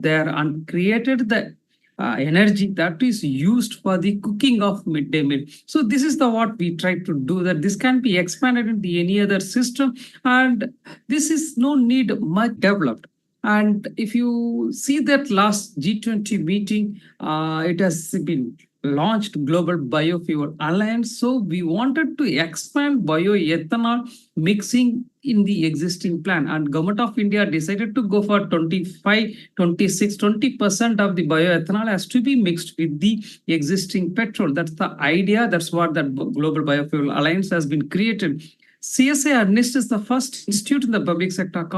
there and created the energy that is used for the cooking of midday meal. So this is the what we try to do, that this can be expanded into any other system, and this is no need much developed. And if you see that last G20 meeting, it has been launched Global Biofuel Alliance. So we wanted to expand bioethanol mixing in the existing plan, and Government of India decided to go for 25, 26, 20% of the bioethanol has to be mixed with the existing petrol. That's the idea. That's what that Global Biofuel Alliance has been created. CSIR NIST is the first institute in the public sector.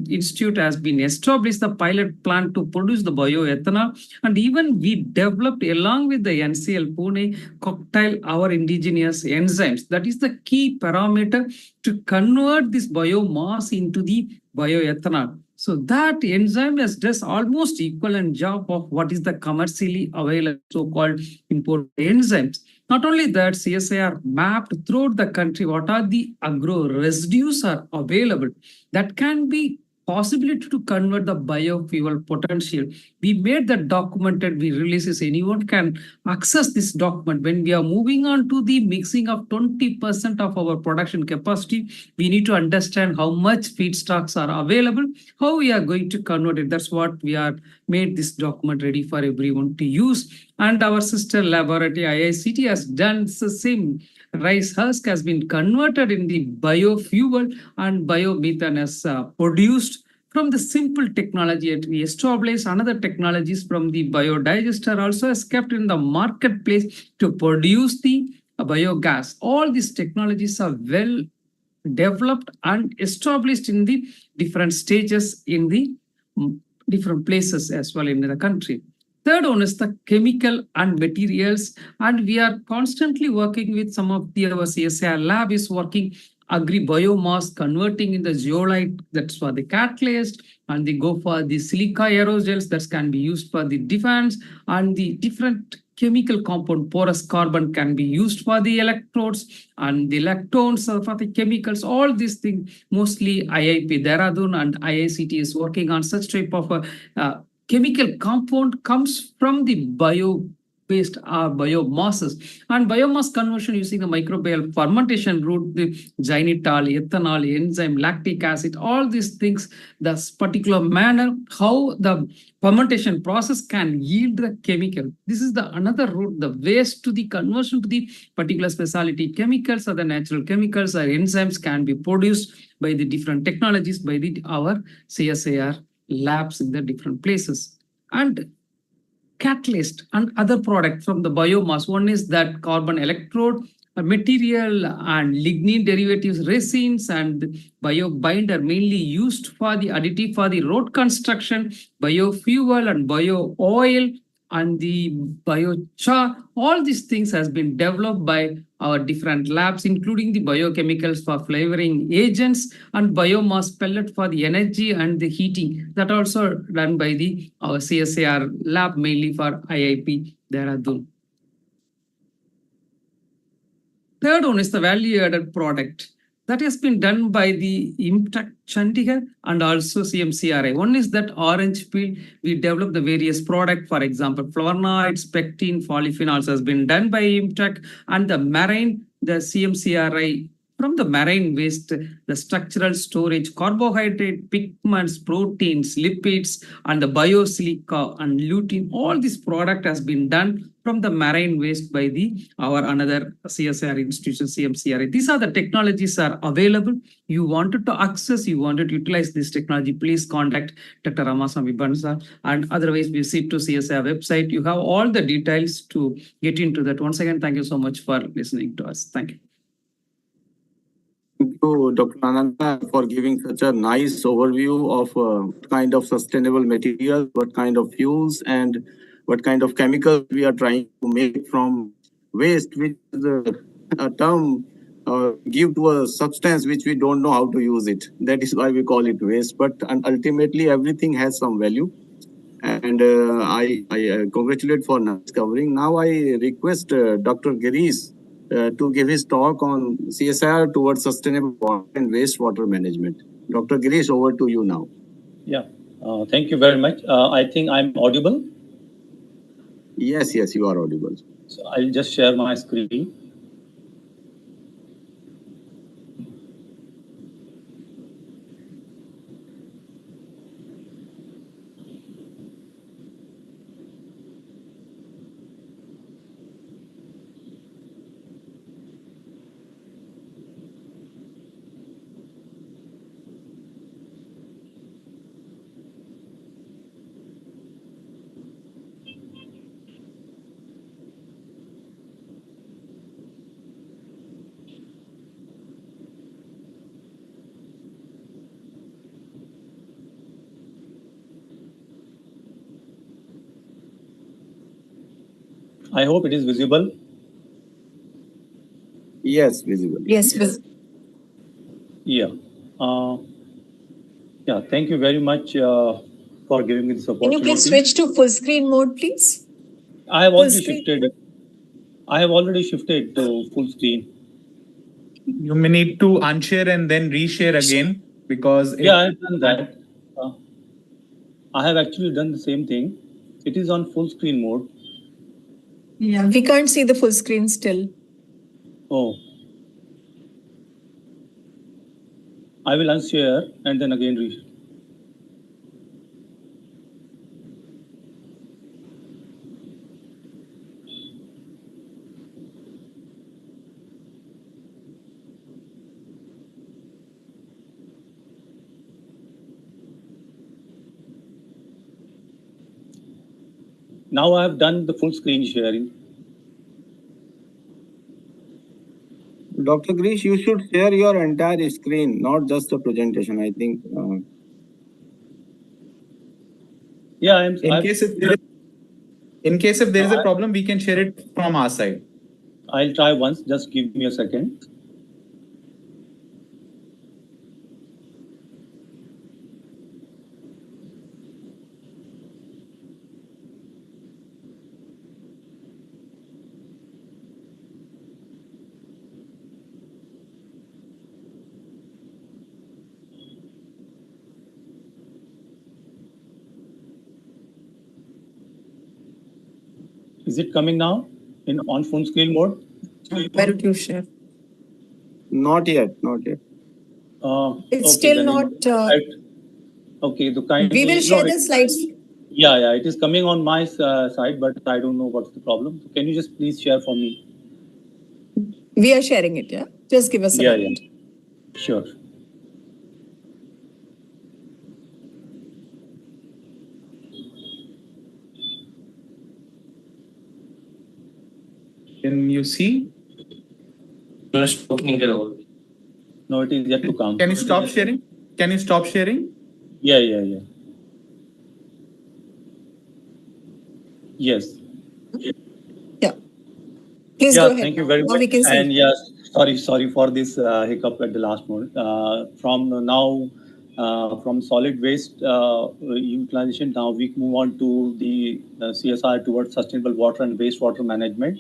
Institute has been established the pilot plant to produce the bioethanol, and even we developed along with the NCL Pune cocktail our indigenous enzymes. That is the key parameter to convert this biomass into the bioethanol. So that enzyme does almost equivalent job of what is the commercially available so-called imported enzymes. Not only that, CSIR mapped throughout the country what are the agro residues are available that can be possibility to convert the biofuel potential. We made that documented, we release this, anyone can access this document. When we are moving on to the mixing of 20% of our production capacity, we need to understand how much feedstocks are available, how we are going to convert it. That's what we are made this document ready for everyone to use. And our sister laboratory IICT has done the same. Rice husk has been converted in the biofuel, and biomethane is produced from the simple technology that we established. Another technologies from the biodigester also is kept in the marketplace to produce the biogas. All these technologies are well developed and established in the different stages in the different places as well in the country. Third one is the chemical and materials, and we are constantly working with some of our CSIR lab is working agri-biomass converting in the zeolite, that's for the catalyst, and they go for the silica aerogels that can be used for the defense, and the different chemical compound porous carbon can be used for the electrodes, and the lactones for the chemicals. All these things, mostly IIP Dehradun and IICT is working on such type of chemical compound comes from the bio-based biomasses, and biomass conversion using the microbial fermentation route, the xylitol, ethanol, enzyme, lactic acid, all these things, this particular manner, how the fermentation process can yield the chemical. This is the another route, the waste to the conversion to the particular specialty chemicals or the natural chemicals or enzymes can be produced by the different technologies by our CSIR labs in the different places. And catalyst and other product from the biomass, one is that carbon electrode material and lignin derivatives, resins, and bio binder mainly used for the additive for the road construction, biofuel and bio oil and the biochar. All these things has been developed by our different labs, including the biochemicals for flavoring agents and biomass pellet for the energy and the heating. That also done by our CSIR lab, mainly for IIP Dehradun. Third one is the value-added product. That has been done by the IMTech Chandigarh and also CMCRI. One is that orange peel. We developed the various products, for example, flavonoids, pectin, polyphenols has been done by IMTech, and the marine, the CMCRI. From the marine waste, the structural storage, carbohydrate, pigments, proteins, lipids, and the biosilica and lutein, all this product has been done from the marine waste by our another CSIR institution, CMCRI. These are the technologies are available. You wanted to access, you wanted to utilize this technology, please contact Dr. Ramasamy Bansa, and otherwise visit to CSIR website. You have all the details to get into that. Once again, thank you so much for listening to us. Thank you. Thank you, Dr. Ananda, for giving such a nice overview of kind of sustainable material, what kind of fuels and what kind of chemicals we are trying to make from waste, which is a term give to a substance which we don't know how to use it. That is why we call it waste. But ultimately, everything has some value. And I congratulate for nice covering. Now I request Dr. Girish to give his talk on CSIR towards sustainable water and wastewater management. Dr. Girish, over to you now. Yeah, Thank you very much. I think I'm audible. Yes, yes, you are audible. So I'll just share my screen. I hope it is visible. Yes, visible. Yes, Yeah. Uh, yeah. Thank you very much for giving me this can you please opportunity. switch to full screen mode, please? I have Full already screen. shifted. I have already shifted to full screen. You may need to unshare and then reshare again because Yeah, I have done that. Uh, I have actually done the same thing. It is on full screen mode. Yeah, we can't see the full screen still. Oh, I will unshare and then again reshare. Now I have done the full screen sharing. Dr. Grish, you should share your entire screen, not just the presentation. I think. Yeah, I'm. in case if there is a problem, we can share it from our side. I'll try once. Just give me a second. Is it coming now in on full screen mode? Why don't you share? Not yet, not yet. It's Okay, still then not. okay, the kind We will share the slides. yeah, yeah, it is coming on my side, but I don't know what's the problem. So can you just please share for me? We are sharing it, yeah? Just give us a Yeah, minute. yeah, sure. Can you see? No, it is yet to come. Can you stop sharing? Can you stop sharing? Yeah, yeah, yeah. Yes. Yeah. Please Yeah, go ahead. thank you very Now much. we can see. And yes, sorry for this hiccup at the last moment. From now, from solid waste utilization, now we move on to the CSR towards sustainable water and wastewater management.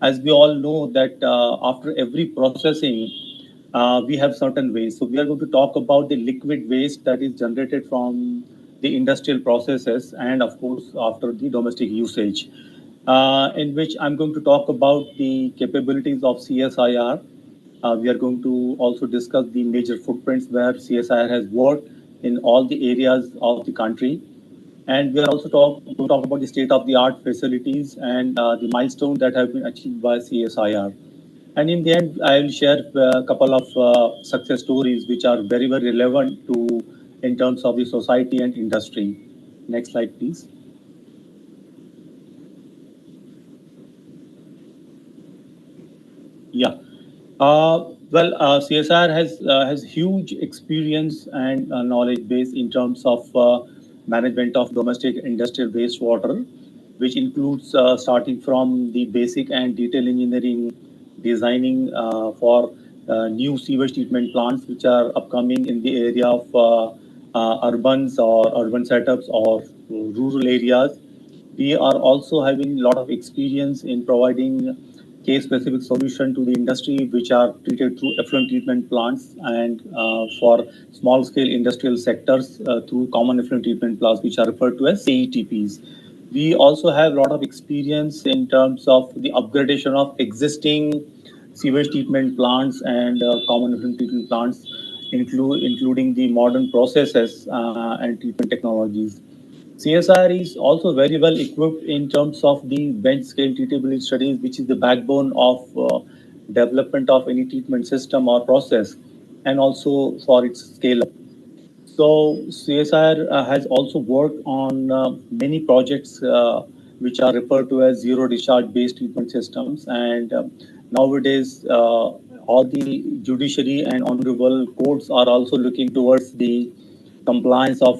As we all know that after every processing, we have certain waste. So we are going to talk about the liquid waste that is generated from the industrial processes and of course after the domestic usage, in which I'm going to talk about the capabilities of CSIR. We are going to also discuss the major footprints where CSIR has worked in all the areas of the country. And we are also going to talk about the state of the art facilities and the milestones that have been achieved by CSIR. And in the end, I will share a couple of success stories which are very, very relevant to in terms of the society and industry. Next slide, please. Yeah. CSR has huge experience and knowledge base in terms of management of domestic industrial wastewater, which includes starting from the basic and detail engineering, designing for new sewage treatment plants, which are upcoming in the area of urbans or urban setups or rural areas. We are also having a lot of experience in providing case-specific solution to the industry, which are treated through effluent treatment plants, and for small-scale industrial sectors through common effluent treatment plants, which are referred to as CETPs. We also have a lot of experience in terms of the upgradation of existing sewage treatment plants and common effluent treatment plants, including the modern processes and treatment technologies. CSIR is also very well equipped in terms of the bench scale treatability studies, which is the backbone of development of any treatment system or process, and also for its scale up. So CSIR has also worked on many projects which are referred to as zero discharge based treatment systems. And nowadays, all the judiciary and honorable courts are also looking towards the compliance of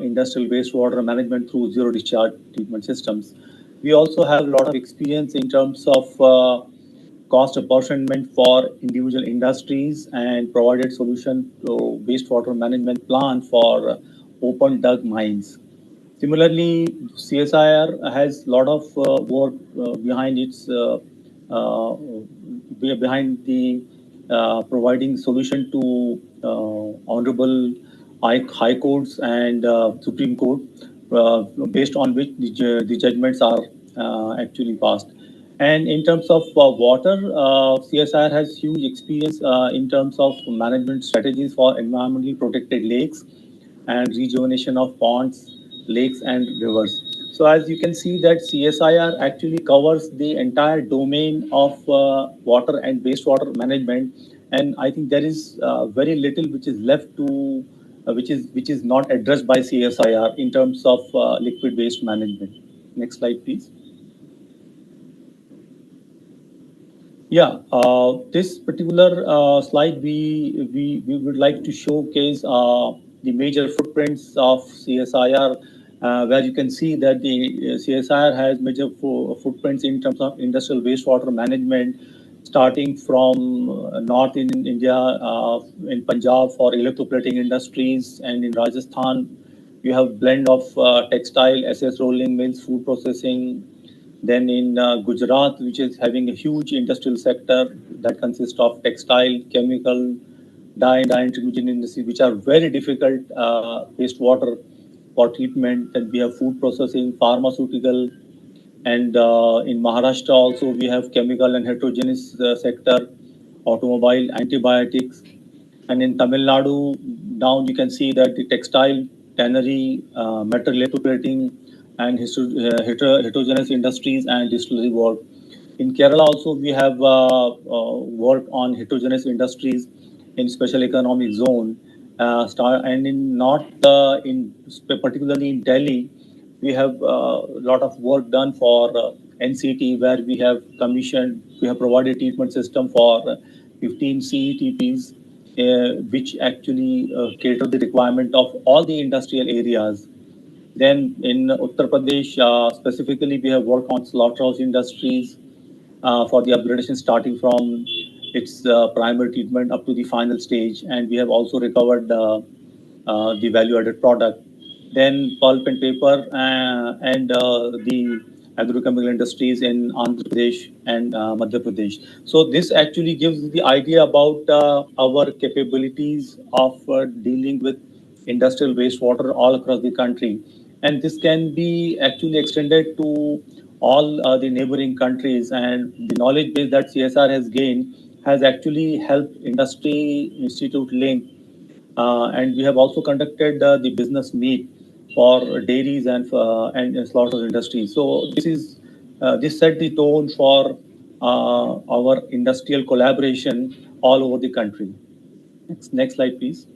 industrial wastewater management through zero discharge treatment systems. We also have a lot of experience in terms of cost apportionment for individual industries and provided solution to wastewater management plan for open dug mines. Similarly, CSIR has a lot of work behind its behind the providing solution to honorable high courts and Supreme Court, based on which the judgments are actually passed. And in terms of water, CSIR has huge experience in terms of management strategies for environmentally protected lakes and rejuvenation of ponds, lakes, and rivers. So as you can see that CSIR actually covers the entire domain of water and wastewater management, and I think there is very little which is left to which is not addressed by CSIR in terms of liquid waste management. Next slide, please. Yeah, this particular slide, we would like to showcase the major footprints of CSIR, where you can see that the CSIR has major footprints in terms of industrial wastewater management, starting from north in India, in Punjab for electroplating industries, and in Rajasthan, you have blend of textile, SS rolling mills, food processing. Then in Gujarat, which is having a huge industrial sector that consists of textile, chemical, dye and intermediate industry, which are very difficult wastewater for treatment. Then we have food processing, pharmaceutical, and in Maharashtra also we have chemical and heterogeneous sector, automobile, antibiotics. And in Tamil Nadu, down you can see that the textile, tannery, metal electroplating, and heterogeneous industries and distillery work. In Kerala also we have work on heterogeneous industries in special economic zone. And in north, particularly in Delhi, we have a lot of work done for NCT, where we have provided treatment system for 15 CETPs, which actually cater the requirement of all the industrial areas. Then in Uttar Pradesh, specifically, we have worked on slaughterhouse industries for the upgradation starting from its primary treatment up to the final stage. And we have also recovered the value-added product. Then pulp and paper and the agrochemical industries in Andhra Pradesh and Madhya Pradesh. So this actually gives the idea about our capabilities of dealing with industrial wastewater all across the country. And this can be actually extended to all the neighboring countries. And the knowledge base that CSR has gained has actually helped Industry Institute Link. And we have also conducted the business meet for dairies and slaughter industry. So this set the tone for our industrial collaboration all over the country. Next slide, please.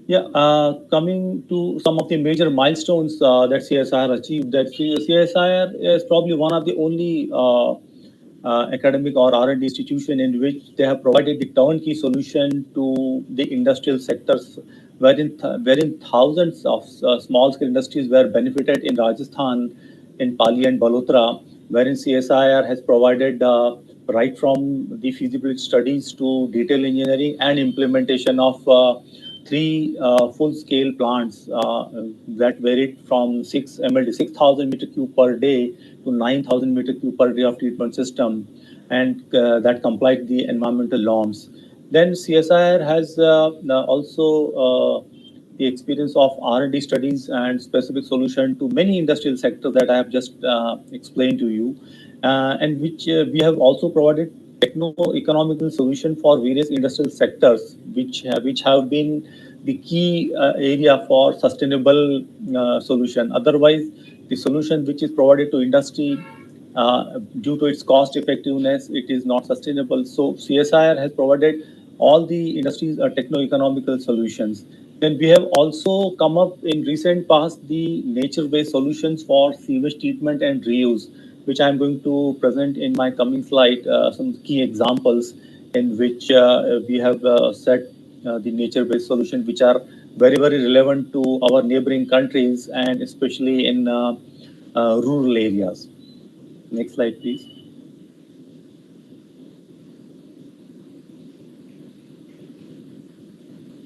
Yeah, coming to some of the major milestones that CSIR achieved, that CSIR is probably one of the only academic or R&D institution in which they have provided the turnkey solution to the industrial sectors, wherein thousands of small-scale industries were benefited in Rajasthan, in Pali and Balotra, wherein CSIR has provided right from the feasibility studies to detail engineering and implementation of three full-scale plants that varied from 6,000 meter cube per day to 9,000 meter cube per day of treatment system, and that complied the environmental norms. Then CSIR has also the experience of R&D studies and specific solution to many industrial sectors that I have just explained to you, and which we have also provided techno-economical solution for various industrial sectors, which have been the key area for sustainable solution. Otherwise, the solution which is provided to industry due to its cost effectiveness, it is not sustainable. So CSIR has provided all the industries techno-economical solutions. Then we have also come up in recent past the nature-based solutions for sewage treatment and reuse, which I'm going to present in my coming slide, some key examples in which we have set the nature-based solutions, which are very, very relevant to our neighboring countries and especially in rural areas. Next slide, please.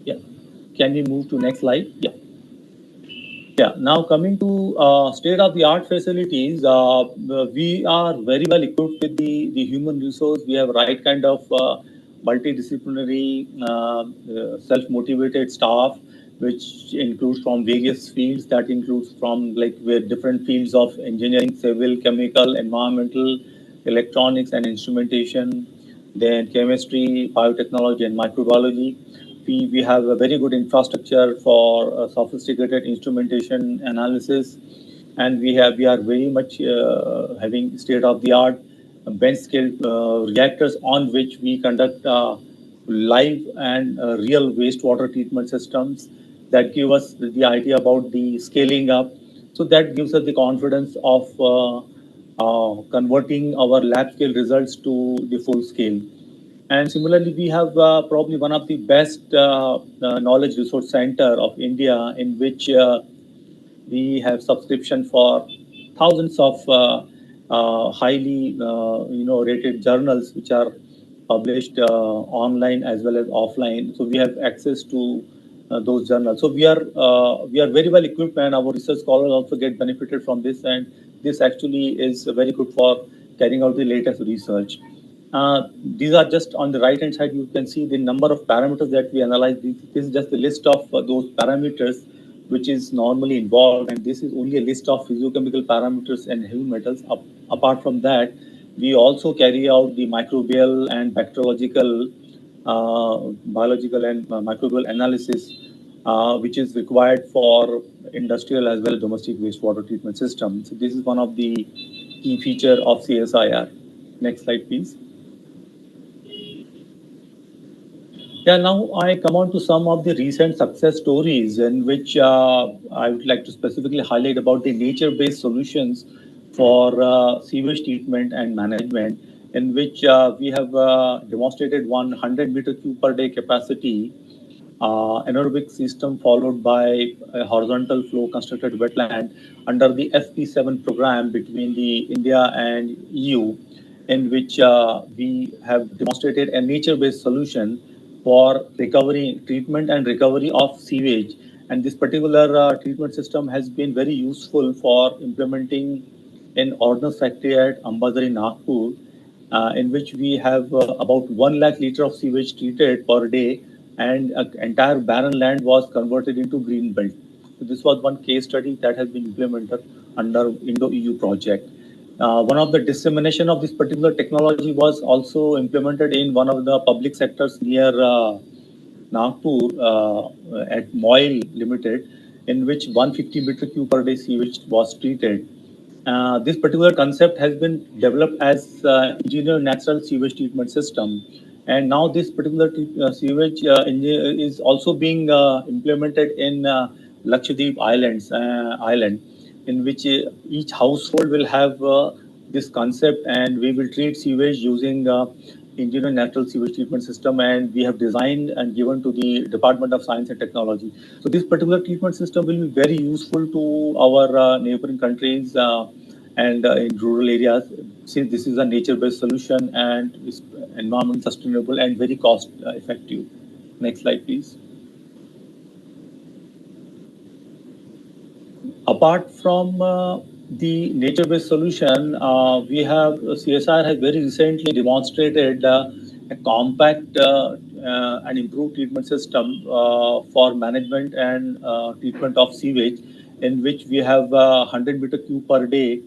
Yeah. Can we move to next slide? Yeah. Yeah, now coming to state-of-the-art facilities, we are very well equipped with the human resource. We have right kind of multidisciplinary, self-motivated staff, which includes from various fields. That includes from like with different fields of engineering, civil, chemical, environmental, electronics, and instrumentation, then chemistry, biotechnology, and microbiology. We have a very good infrastructure for sophisticated instrumentation analysis, and we are very much having state-of-the-art bench scale reactors on which we conduct live and real wastewater treatment systems that give us the idea about the scaling up. So that gives us the confidence of converting our lab scale results to the full scale. And similarly, we have probably one of the best knowledge resource center of India, in which we have subscription for thousands of highly rated journals, which are published online as well as offline. So we have access to those journals. So we are very well equipped, and our research scholars also get benefited from this. And this actually is very good for carrying out the latest research. These are just on the right hand side. You can see the number of parameters that we analyze. This is just a list of those parameters which is normally involved, and this is only a list of physiochemical parameters and heavy metals. Apart from that, we also carry out the microbial and bacteriological, biological and microbial analysis, which is required for industrial as well as domestic wastewater treatment systems. So this is one of the key feature of CSIR. Next slide, please. Yeah, now I come on to some of the recent success stories in which I would like to specifically highlight about the nature-based solutions for sewage treatment and management, in which we have demonstrated 100 meter cube per day capacity anaerobic system followed by a horizontal flow constructed wetland under the FP7 program between the India and EU, in which we have demonstrated a nature-based solution for recovery, treatment and recovery of sewage. And this particular treatment system has been very useful for implementing in ordnance factory at Ambazari, Nagpur, in which we have about 1 lakh liter of sewage treated per day, and entire barren land was converted into green belt. So this was one case study that has been implemented under Indo-EU project. One of the dissemination of this particular technology was also implemented in one of the public sectors near Nagpur at Moil Limited, in which 150 meter cube per day sewage was treated. This particular concept has been developed as engineered natural sewage treatment system. And now this particular sewage is also being implemented in Lakshadweep island, in which each household will have this concept, and we will treat sewage using engineered natural sewage treatment system, and we have designed and given to the Department of Science and Technology. So this particular treatment system will be very useful to our neighboring countries and in rural areas, since this is a nature-based solution and is environment sustainable and very cost effective. Next slide, please. apart from the nature-based solution, we have CSIR has very recently demonstrated a compact and improved treatment system for management and treatment of sewage, in which we have 100 meter cube per day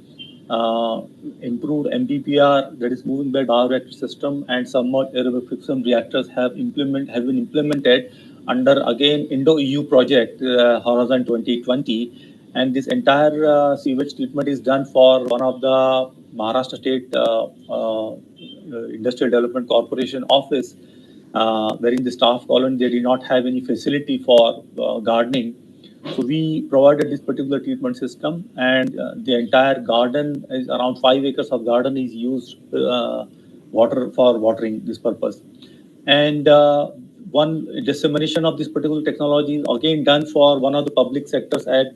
improved MBPR, that is moving bed bioreactor system, and submerged aerobic friction reactors have been implemented under again Indo-EU project Horizon 2020, and this entire sewage treatment is done for one of the Maharashtra State Industrial Development Corporation office, wherein the staff colony they did not have any facility for gardening. So we provided this particular treatment system, and the entire garden is around 5 acres of garden is used water for watering this purpose. And one dissemination of this particular technology is again done for one of the public sectors at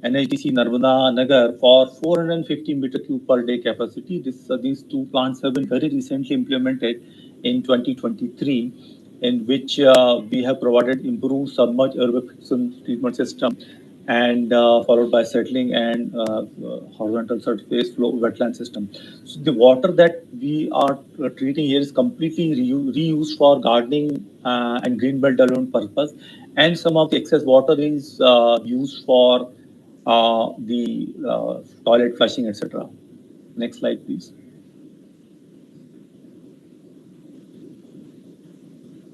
NHDC Narmada Nagar for 450 meter cube per day capacity. These two plants have been very recently implemented in 2023, in which we have provided improved submerged aerobic friction treatment system, and followed by settling and horizontal surface flow wetland system. So the water that we are treating here is completely reused for gardening and green belt development purpose, and some of the excess water is used for the toilet flushing, etc. Next slide, please.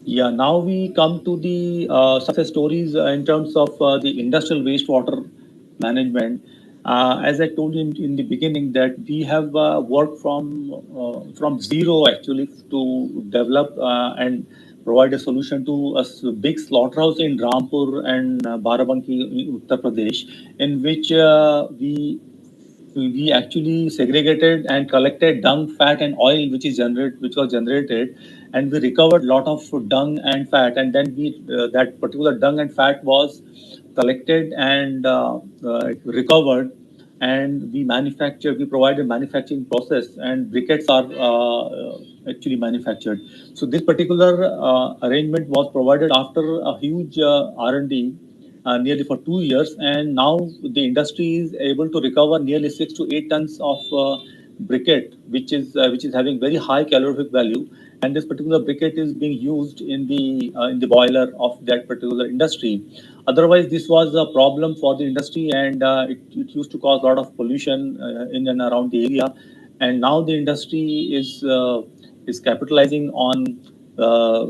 Yeah, now we come to the success stories in terms of the industrial wastewater management. As I told you in the beginning, that we have worked from zero actually to develop and provide a solution to a big slaughterhouse in Rampur and Barabanki, Uttar Pradesh, in which we actually segregated and collected dung, fat, and oil, which was generated, and we recovered a lot of dung and fat, and then we that particular dung and fat was collected and recovered, and we provided manufacturing process, and briquettes are actually manufactured. So this particular arrangement was provided after a huge R&D nearly for 2 years, and now the industry is able to recover nearly 6 to 8 tons of briquette, which is having very high calorific value, and this particular briquette is being used in the boiler of that particular industry. Otherwise, this was a problem for the industry, and it used to cause a lot of pollution in and around the area. And now the industry is capitalizing on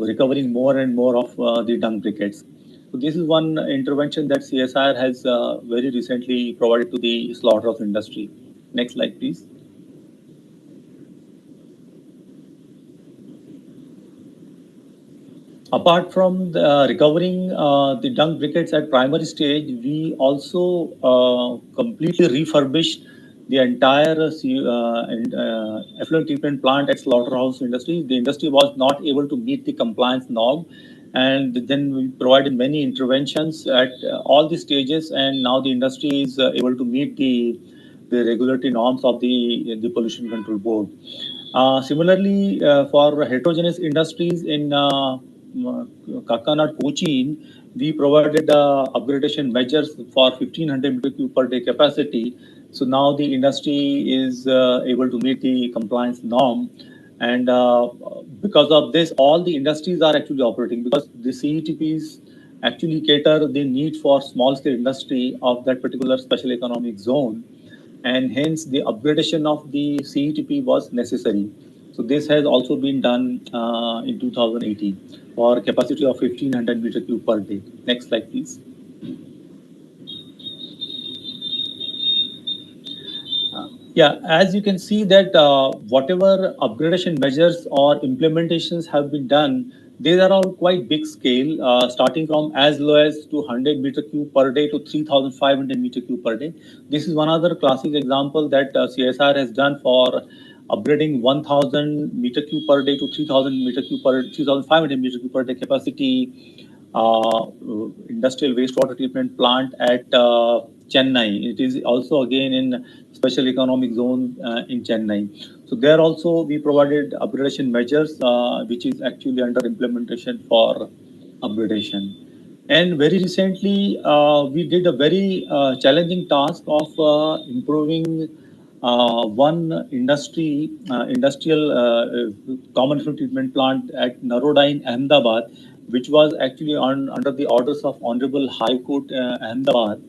recovering more and more of the dung briquettes. So this is one intervention that CSIR has very recently provided to the slaughterhouse industry. Next slide, please. Apart from recovering the dung briquettes at primary stage, we also completely refurbished the entire effluent treatment plant at slaughterhouse industry. The industry was not able to meet the compliance norm, and then we provided many interventions at all the stages, and now the industry is able to meet the regulatory norms of the Pollution Control Board. Similarly, for heterogeneous industries in Kakanad, Cochin, we provided upgradation measures for 1500 meter cube per day capacity. So now the industry is able to meet the compliance norm, and because of this, all the industries are actually operating, because the CETPs actually cater the need for small scale industry of that particular special economic zone, and hence the upgradation of the CETP was necessary. So this has also been done in 2018 for capacity of 1500 meter cube per day. Next slide, please. Yeah, as you can see that whatever upgradation measures or implementations have been done, these are all quite big scale, starting from as low as 200 meter cube per day to 3,500 meter cube per day. This is one other classic example that CSIR has done for upgrading 1,000 meter cube per day to 3,000 meter cube per 3,500 meter cube per day capacity industrial wastewater treatment plant at Chennai. It is also again in special economic zone in Chennai. So there also we provided upgradation measures, which is actually under implementation for upgradation. And very recently, we did a very challenging task of improving one industrial common effluent treatment plant at Naroda in Ahmedabad, which was actually under the orders of Honorable High Court Ahmedabad,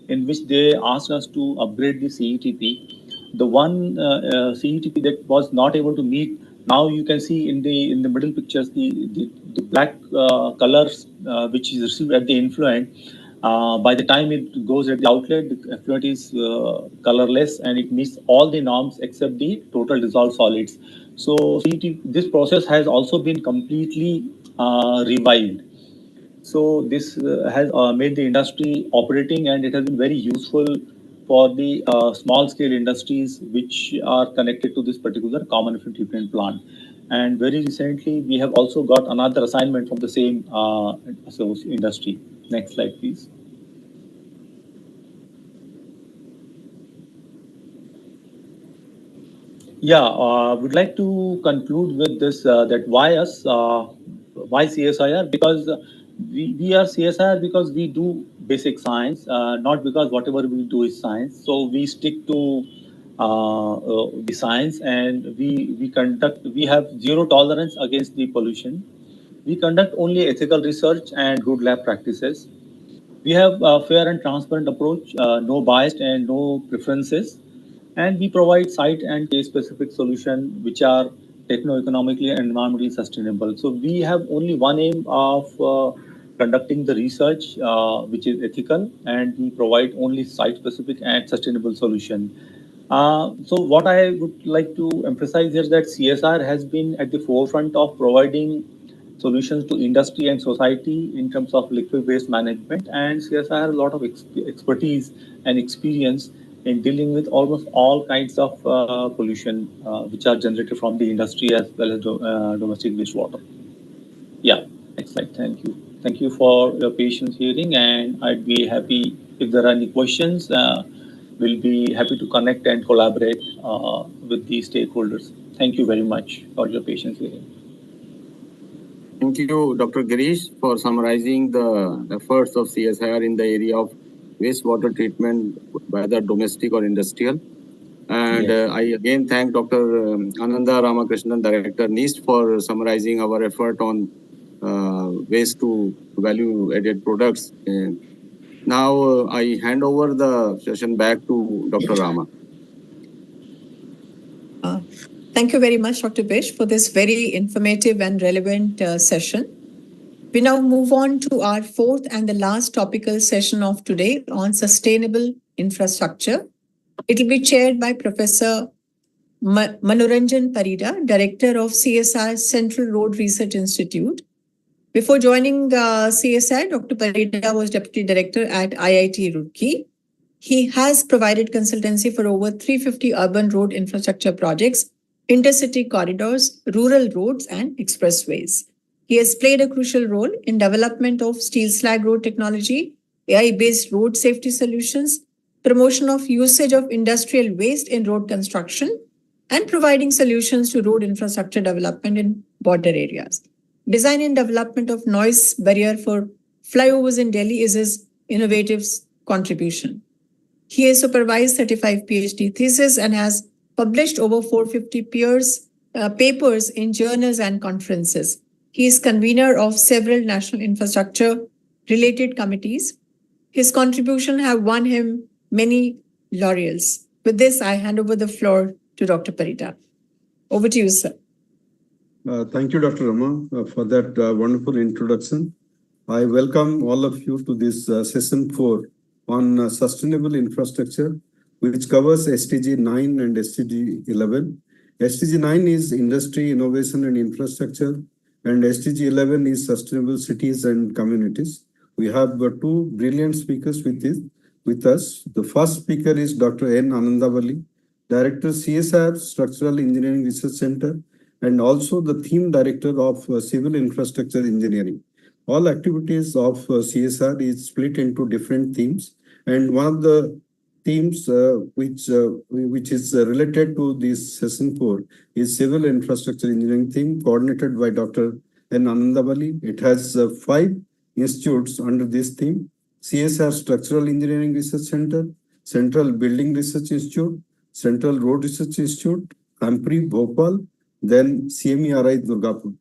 in which they asked us to upgrade the CETP. The one CETP that was not able to meet, now you can see in the middle pictures the black colors which is received at the influent. By the time it goes at the outlet, the effluent is colorless and it meets all the norms except the total dissolved solids. So this process has also been completely revived. So this has made the industry operating, and it has been very useful for the small scale industries which are connected to this particular common effluent treatment plant. And very recently, we have also got another assignment from the same industry. Next slide, please. Yeah, would like to conclude with this that why us, why CSIR? Because we are CSIR because we do basic science, not because whatever we do is science. So we stick to the science, and we have zero tolerance against the pollution. We conduct only ethical research and good lab practices. We have a fair and transparent approach, no bias and no preferences, and we provide site and case specific solutions which are techno-economically and environmentally sustainable. So we have only one aim of conducting the research which is ethical, and we provide only site specific and sustainable solution. So what I would like to emphasize here is that CSR has been at the forefront of providing solutions to industry and society in terms of liquid waste management. And CSI has a lot of expertise and experience in dealing with almost all kinds of pollution which are generated from the industry as well as domestic wastewater. Yeah, next slide. Thank you. Thank you for your patience hearing, and I'd be happy if there are any questions. We'll be happy to connect and collaborate with the stakeholders. Thank you very much for your patience hearing. Thank you, Dr. Girish, for summarizing the efforts of CSIR in the area of wastewater treatment, whether domestic or industrial. And Yes. I again thank Dr. Ananda Ramakrishnan, Director NIST, for summarizing our effort on waste to value-added products. Now I hand over the session back to Dr. Rama. Thank you very much, Dr. Bish, for this very informative and relevant session. We now move on to our fourth and the last topical session of today on sustainable infrastructure. It will be chaired by Professor Manoranjan Parida, Director of CSIR Central Road Research Institute. Before joining CSIR, Dr. Parida was Deputy Director at IIT Roorkee. He has provided consultancy for over 350 urban road infrastructure projects, intercity corridors, rural roads, and expressways. He has played a crucial role in development of steel slag road technology, AI-based road safety solutions, promotion of usage of industrial waste in road construction, and providing solutions to road infrastructure development in border areas. Design and development of noise barrier for flyovers in Delhi is his innovative contribution. He has supervised 35 PhD theses and has published over 450 papers in journals and conferences. He is convener of several national infrastructure related committees. His contribution have won him many laurels. With this, I hand over the floor to Dr. Parida. Over to you, sir. Thank you, Dr. Rama, for that wonderful introduction. I welcome all of you to this session 4 on sustainable infrastructure, which covers SDG 9 and SDG 11. SDG 9 is industry, innovation and infrastructure, and SDG 11 is sustainable cities and communities. We have two brilliant speakers with us. The first speaker is Dr. N. Anandavali, Director CSIR Structural Engineering Research Center, and also the theme director of Civil Infrastructure Engineering. All activities of CSIR is split into different themes, and one of the themes which is related to this session 4 is Civil Infrastructure Engineering theme, coordinated by Dr. N. Anandavali. It has 5 institutes under this theme: CSIR Structural Engineering Research Center, Central Building Research Institute, Central Road Research Institute, Ampri, Bhopal, then CMERI, Durgapur.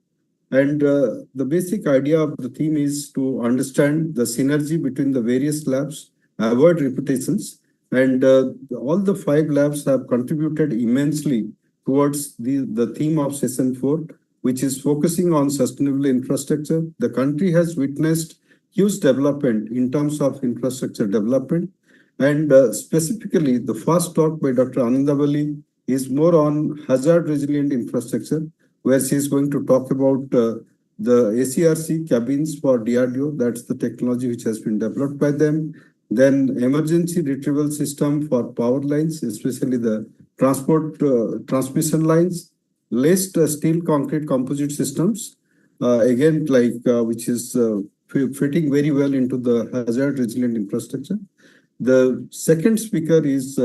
And the basic idea of the theme is to understand the synergy between the various labs, avoid repetitions, and all the 5 labs have contributed immensely towards the theme of session 4, which is focusing on sustainable infrastructure. The country has witnessed huge development in terms of infrastructure development. And specifically, the first talk by Dr. Anandavali is more on hazard resilient infrastructure, where she is going to talk about the ACRC cabins for DRDO. That's the technology which has been developed by them. Then emergency retrieval system for power lines, especially the transport transmission lines. Laced steel concrete composite systems, again, which is fitting very well into the hazard resilient infrastructure. The second speaker is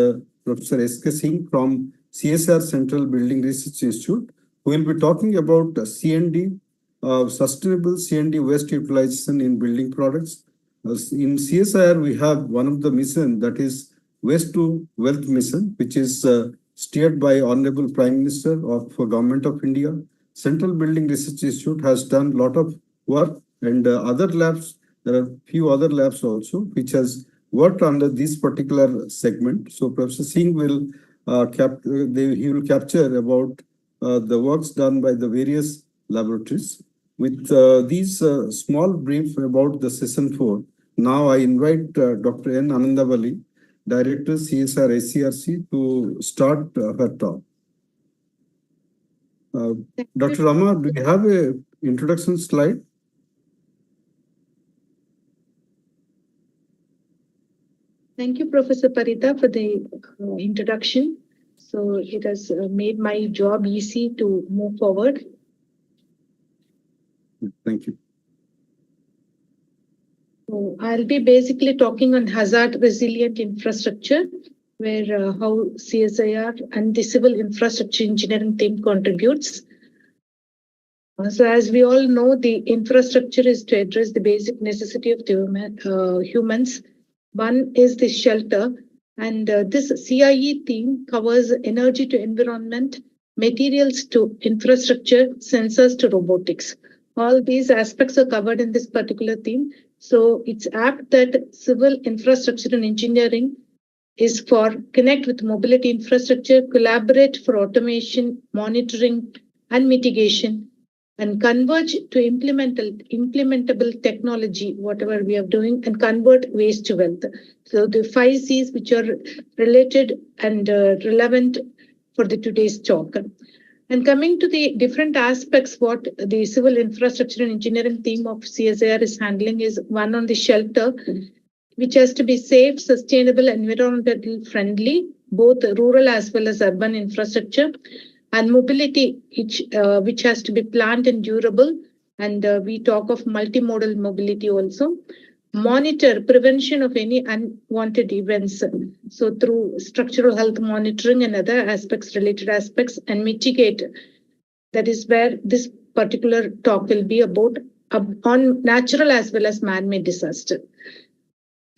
Professor S.K. Singh from CSIR Central Building Research Institute, who will be talking about CND, sustainable CND waste utilization in building products. In CSIR, we have one of the mission, that is Waste to Wealth mission, which is steered by Honorable Prime Minister of Government of India. Central Building Research Institute has done a lot of work, and other labs, there are few other labs also, which has worked under this particular segment. So Professor Singh will he will capture about the works done by the various laboratories. With these small brief about the session 4, now I invite Dr. N. Anandavali, Director CSR ACRC, to start her talk. Dr. Rama, do you have a introduction slide? Thank you, Professor Parita, for the introduction. So it has made my job easy to move forward. Thank you. So I'll be basically talking on hazard resilient infrastructure, where how CSIR and the civil infrastructure engineering team contributes. So as we all know, the infrastructure is to address the basic necessity of the humans. One is the shelter, and this CIE theme covers energy to environment, materials to infrastructure, sensors to robotics. All these aspects are covered in this particular theme. So it's apt that civil infrastructure and engineering is for connect with mobility infrastructure, collaborate for automation, monitoring, and mitigation, and converge to implementable technology, whatever we are doing, and convert waste to wealth. So the 5 C's which are related and relevant for the today's talk. And coming to the different aspects, what the civil infrastructure and engineering team of CSIR is handling is one on the shelter, which has to be safe, sustainable, environmental friendly, both rural as well as urban infrastructure, and mobility, which has to be planned and durable. And we talk of multimodal mobility also. Monitor prevention of any unwanted events. So through structural health monitoring and other aspects, related aspects, and mitigate. That is where this particular talk will be about on natural as well as man-made disaster.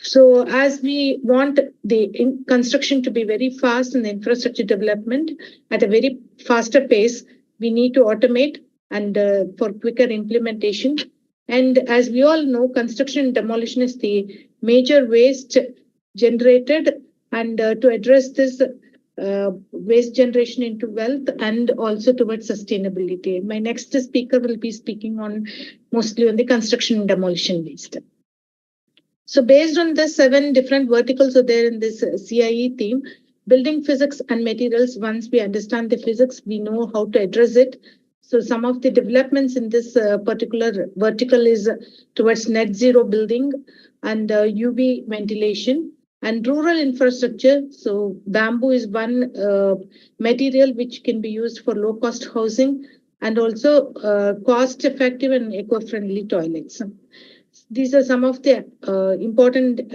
So as we want the construction to be very fast and the infrastructure development at a very faster pace, we need to automate and for quicker implementation. And as we all know, construction and demolition is the major waste generated, and to address this waste generation into wealth and also towards sustainability. My next speaker will be speaking on mostly on the construction and demolition waste. So based on the 7 different verticals are there in this CIE theme, building physics and materials, once we understand the physics, we know how to address it. So some of the developments in this particular vertical is towards net zero building and UV ventilation and rural infrastructure. So bamboo is one material which can be used for low cost housing and also cost effective and eco-friendly toilets. These are some of the important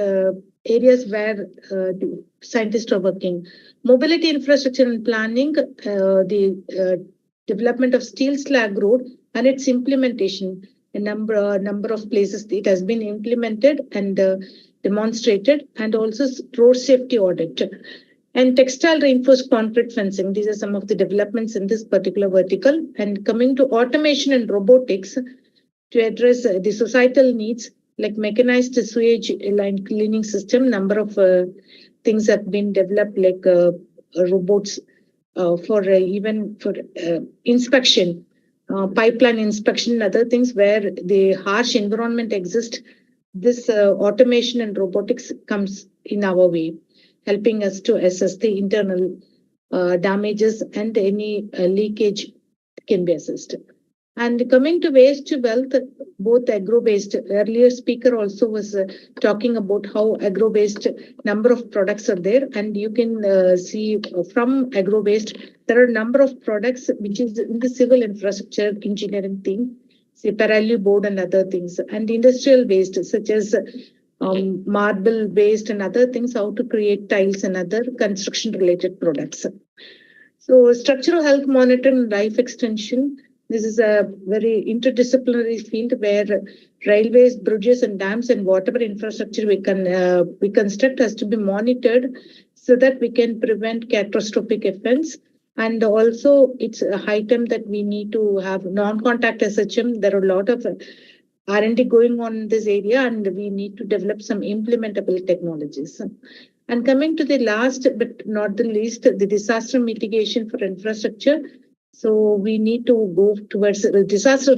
areas where the scientists are working. Mobility infrastructure and planning, the development of steel slag road and its implementation, a number of places it has been implemented and demonstrated, and also road safety audit. And textile reinforced concrete fencing. These are some of the developments in this particular vertical. And coming to automation and robotics to address the societal needs, like mechanized sewage line cleaning system, number of things have been developed, like robots for even for inspection, pipeline inspection, and other things where the harsh environment exists. This automation and robotics comes in our way, helping us to assess the internal damages and any leakage can be assessed. And coming to waste to wealth, both agro-based, earlier speaker also was talking about how agro-based number of products are there. And you can see from agro-based, there are a number of products which is in the civil infrastructure engineering thing, say parallel board and other things, and industrial waste such as marble waste and other things, how to create tiles and other construction related products. So structural health monitoring and life extension. This is a very interdisciplinary field where railways, bridges, and dams and whatever infrastructure we construct has to be monitored so that we can prevent catastrophic events. And also, it's a high time that we need to have non-contact SHM. There are a lot of R&D going on in this area, and we need to develop some implementable technologies. And coming to the last but not the least, the disaster mitigation for infrastructure. So we need to go towards disaster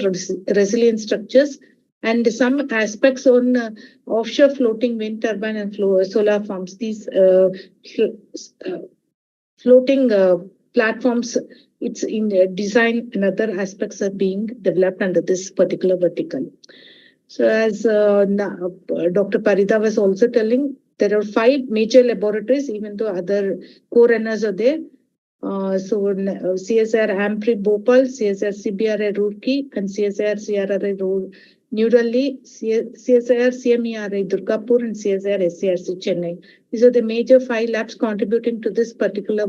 resilient structures and some aspects on offshore floating wind turbine and solar farms. These floating platforms, it's in design and other aspects are being developed under this particular vertical. So as Dr. Parida was also telling, there are 5 major laboratories, even though other co-runners are there. CSIR AMPRI Bhopal, CSIR CBRI Roorkee, and CSIR CRRI New Delhi, CSIR CMERI Durgapur, and CSIR SCRC Chennai. These are the major 5 labs contributing to this particular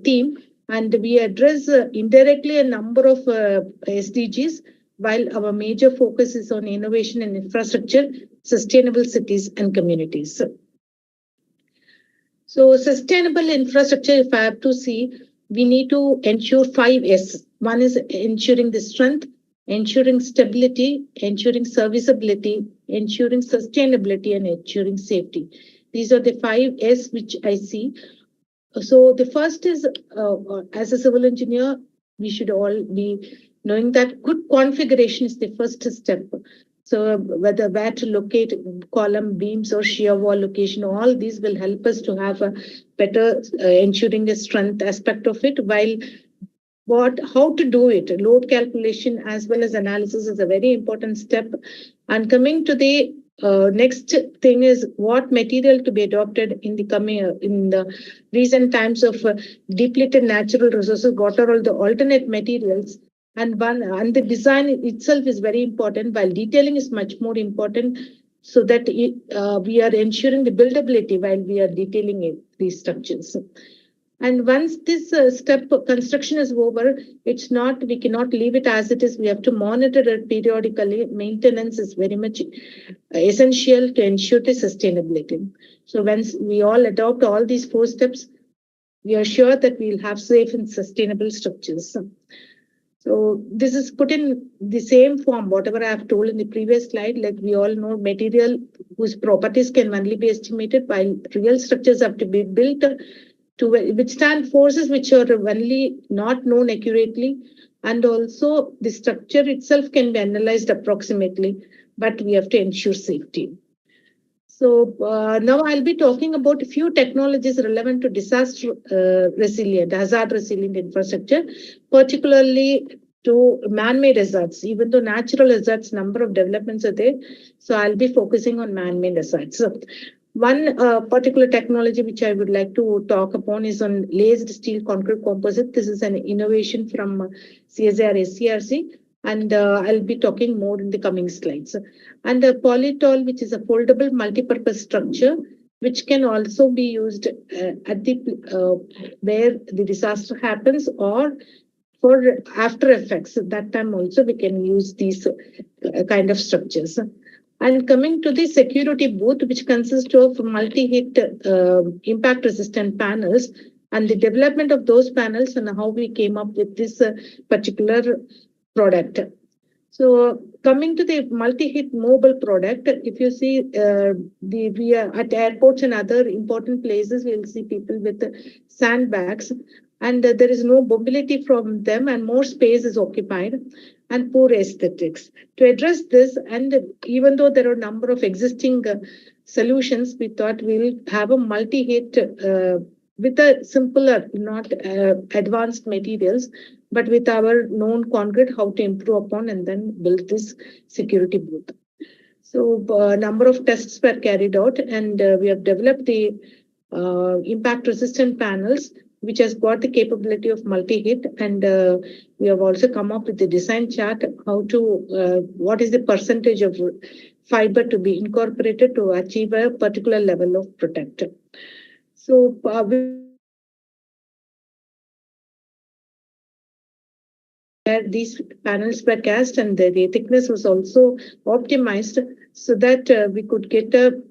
theme. And we address indirectly a number of SDGs, while our major focus is on innovation and infrastructure, sustainable cities and communities. So sustainable infrastructure, if I have to see, we need to ensure 5 S. One is ensuring the strength, ensuring stability, ensuring serviceability, ensuring sustainability, and ensuring safety. These are the 5 S which I see. So the first is, as a civil engineer, we should all be knowing that good configuration is the first step. So whether where to locate column, beams, or shear wall location, all these will help us to have a better ensuring the strength aspect of it. While how to do it, load calculation as well as analysis is a very important step. And coming to the next thing is what material to be adopted in the recent times of depleted natural resources. What are all the alternate materials? And the design itself is very important, while detailing is much more important, so that we are ensuring the buildability while we are detailing these structures. And once this step construction is over, we cannot leave it as it is. We have to monitor it periodically. Maintenance is very much essential to ensure the sustainability. So once we all adopt all these 4 steps, we are sure that we'll have safe and sustainable structures. So this is put in the same form, whatever I have told in the previous slide. Like we all know, material whose properties can only be estimated, while real structures have to be built to withstand forces which are only not known accurately. And also the structure itself can be analyzed approximately, but we have to ensure safety. So now I'll be talking about a few technologies relevant to disaster resilient, hazard resilient infrastructure, particularly to man-made hazards. Even though natural hazards, number of developments are there, so I'll be focusing on man-made hazards. So one particular technology which I would like to talk upon is on laced steel concrete composite. This is an innovation from CSIR SCRC. And I'll be talking more in the coming slides. And the polytol, which is a foldable multi-purpose structure, which can also be used at the where the disaster happens, or for After Effects. At that time also we can use these kind of structures. And coming to the security booth, which consists of multi-hit impact resistant panels, and the development of those panels and how we came up with this particular product. So coming to the multi-hit mobile product, if you see we are at airports and other important places, we'll see people with sandbags, and there is no mobility from them, and more space is occupied, and poor aesthetics. To address this, and even though there are a number of existing solutions, we thought we'll have a multi-hit with a simpler, not advanced materials, but with our known concrete, how to improve upon and then build this security booth. So a number of tests were carried out, and we have developed the impact resistant panels, which has got the capability of multi-hit, and we have also come up with the design chart, how to, what is the percentage of fiber to be incorporated to achieve a particular level of protection. So where these panels were cast, and the thickness was also optimized so that we could get a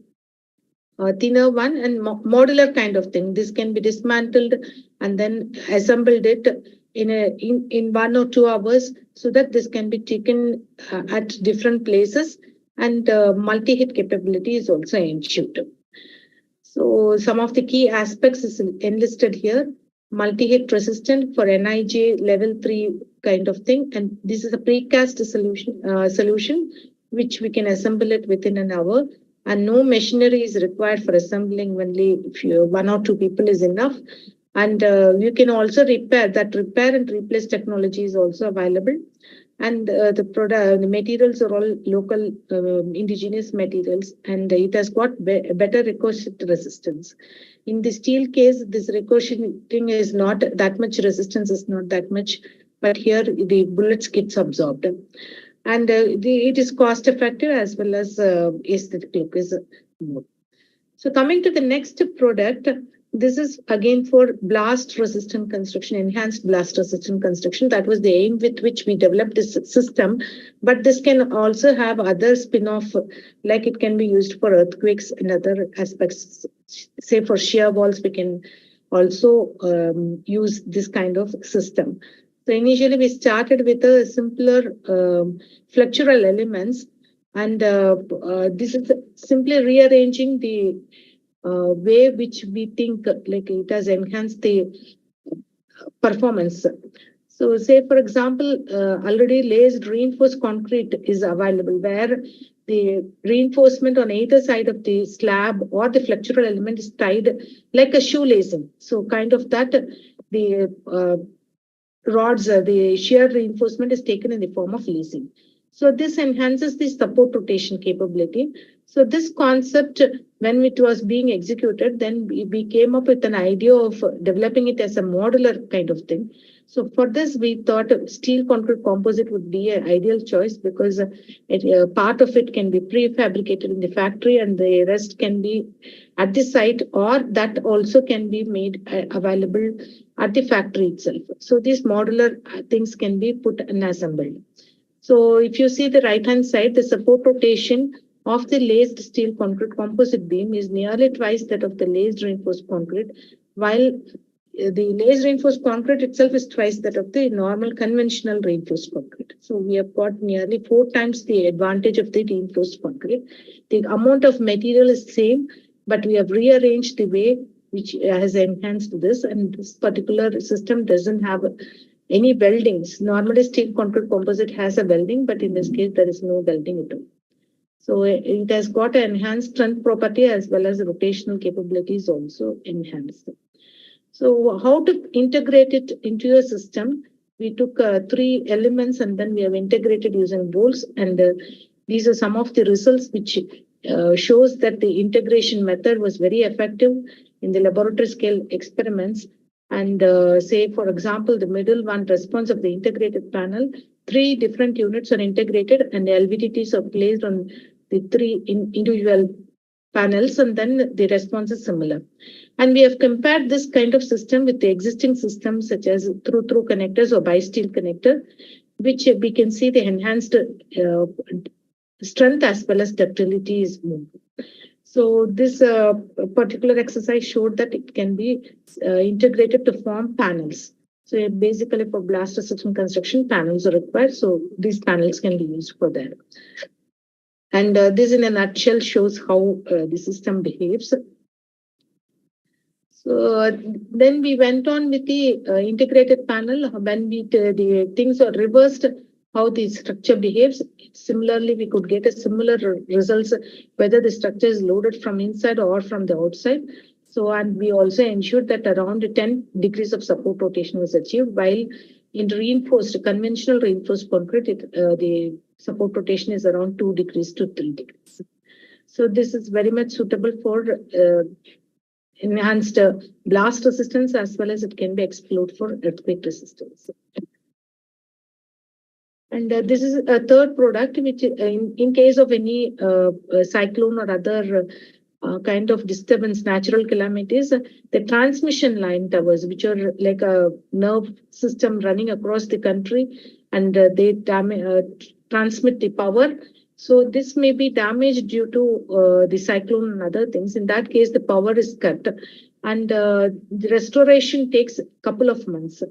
thinner one and modular kind of thing. This can be dismantled and then assembled it in 1 or 2 hours, so that this can be taken at different places, and multi-hit capability is also ensured. So some of the key aspects is enlisted here. Multi-hit resistant for NIJ level 3 kind of thing, and this is a precast solution which we can assemble it within an hour, and no machinery is required for assembling. Only if 1 or 2 people is enough, and you can also repair and replace technology is also available. And the materials are all local indigenous materials, and it has got better ricochet resistance. In the steel case, this ricocheting is not that much, resistance is not that much, but here the bullets gets absorbed. And it is cost effective as well as aesthetic look is more. So coming to the next product, this is again for blast resistant construction, enhanced blast resistant construction. That was the aim with which we developed this system. But this can also have other spin-off, like it can be used for earthquakes and other aspects. Say for shear walls, we can also use this kind of system. So initially we started with a simpler flexural elements, and this is simply rearranging the way which we think like it has enhanced the performance. So say for example, already laced reinforced concrete is available, where the reinforcement on either side of the slab or the flexural element is tied like a shoelacing. So kind of that the rods, the shear reinforcement is taken in the form of lacing. So this enhances the support rotation capability. So this concept, when it was being executed, then we came up with an idea of developing it as a modular kind of thing. So for this, we thought steel concrete composite would be an ideal choice, because part of it can be prefabricated in the factory and the rest can be at the site, or that also can be made available at the factory itself. So these modular things can be put and assembled. So if you see the right-hand side, the support rotation of the laced steel concrete composite beam is nearly twice that of the laced reinforced concrete, while the laced reinforced concrete itself is twice that of the normal conventional reinforced concrete. So we have got nearly 4 times the advantage of the reinforced concrete. The amount of material is same, but we have rearranged the way which has enhanced this, and this particular system doesn't have any weldings. Normally steel concrete composite has a welding, but in this case there is no welding at all. So it has got an enhanced strength property as well as rotational capabilities also enhanced. So how to integrate it into your system? We took 3 elements and then we have integrated using bolts, and these are some of the results which shows that the integration method was very effective in the laboratory scale experiments. And say, for example, the middle one response of the integrated panel, 3 different units are integrated and the LVDTs are placed on the 3 individual panels, and then the response is similar. And we have compared this kind of system with the existing systems such as through connectors or bi-steel connector, which we can see the enhanced strength as well as ductility is moved. So this particular exercise showed that it can be integrated to form panels. So basically for blast resistant construction, panels are required. So these panels can be used for that. And this in a nutshell shows how the system behaves. So then we went on with the integrated panel. When the things are reversed, how the structure behaves. Similarly, we could get a similar results whether the structure is loaded from inside or from the outside. So, and we also ensured that around 10 degrees of support rotation was achieved, while in conventional reinforced concrete, the support rotation is around 2 degrees to 3 degrees. So this is very much suitable for enhanced blast resistance, as well as it can be explored for earthquake resistance. And this is a third product, which in case of any cyclone or other kind of disturbance, natural calamities, the transmission line towers, which are like a nerve system running across the country, and they transmit the power. So this may be damaged due to the cyclone and other things. In that case, the power is cut, and the restoration takes a couple of months.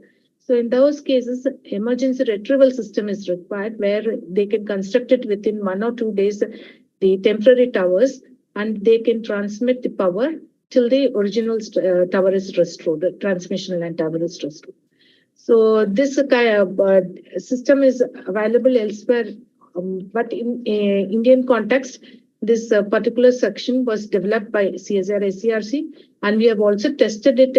So in those cases, emergency retrieval system is required, where they can construct it within 1 or 2 days, the temporary towers, and they can transmit the power till the original tower is restored, the transmission line tower is restored. So this system is available elsewhere, but in Indian context, this particular section was developed by CSIR SCRC, and we have also tested it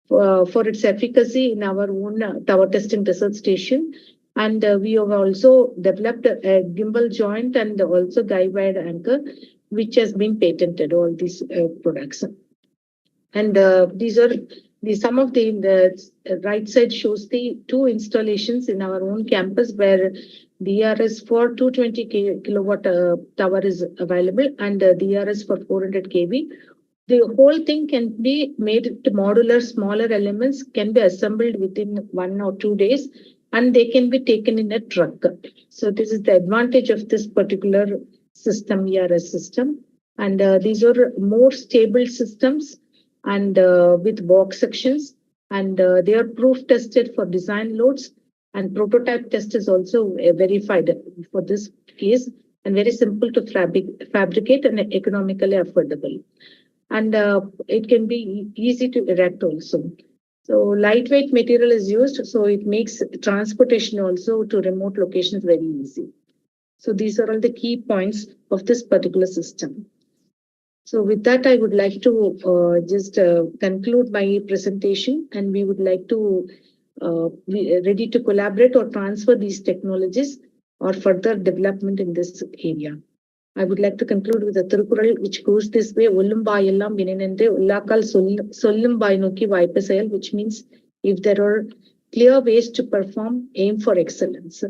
for its efficacy in our own tower testing research station. And we have also developed a gimbal joint and also guy-wire anchor, which has been patented, all these products. And these are some of the right side shows the 2 installations in our own campus, where DRS for 220 kilowatt tower is available, and DRS for 400 kV. The whole thing can be made to modular, smaller elements can be assembled within 1 or 2 days, and they can be taken in a truck. So this is the advantage of this particular system, ERS system. And these are more stable systems, and with box sections, and they are proof tested for design loads, and prototype test is also verified for this case, and very simple to fabricate and economically affordable. And it can be easy to erect also. So lightweight material is used, so it makes transportation also to remote locations very easy. So these are all the key points of this particular system. So with that, I would like to just conclude my presentation, and we would like to be ready to collaborate or transfer these technologies or further development in this area. I would like to conclude with a Tirukural, which goes this way: Ullum Bayellam Vinenende Ullakal Sollum Bay Noki Vaipasayal, which means if there are clear ways to perform, aim for excellence.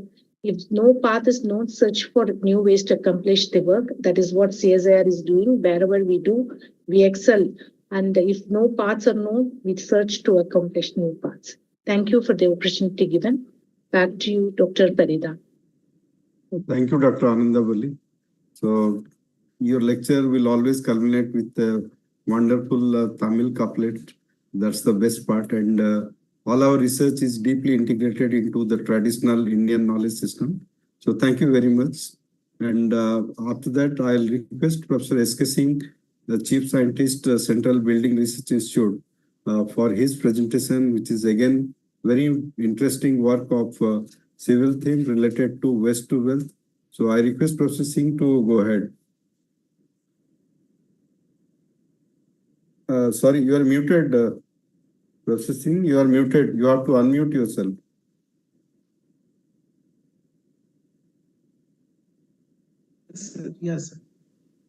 If no path is known, search for new ways to accomplish the work. That is what CSIR is doing. Wherever we do, we excel. And if no paths are known, we search to accomplish new paths. Thank you for the opportunity given. Back to you, Dr. Parida. Thank you, Dr. Anandavalli. So your lecture will always culminate with a wonderful Tamil couplet. That's the best part. And all our research is deeply integrated into the traditional Indian knowledge system. So thank you very much. And after that, I'll request Professor S.K. Singh, the Chief Scientist, Central Building Research Institute, for his presentation, which is again very interesting work of civil theme related to waste to wealth. So I request Professor Singh to go ahead. Sorry, you are muted. Professor Singh, you are muted. You have to unmute yourself. Yes, sir.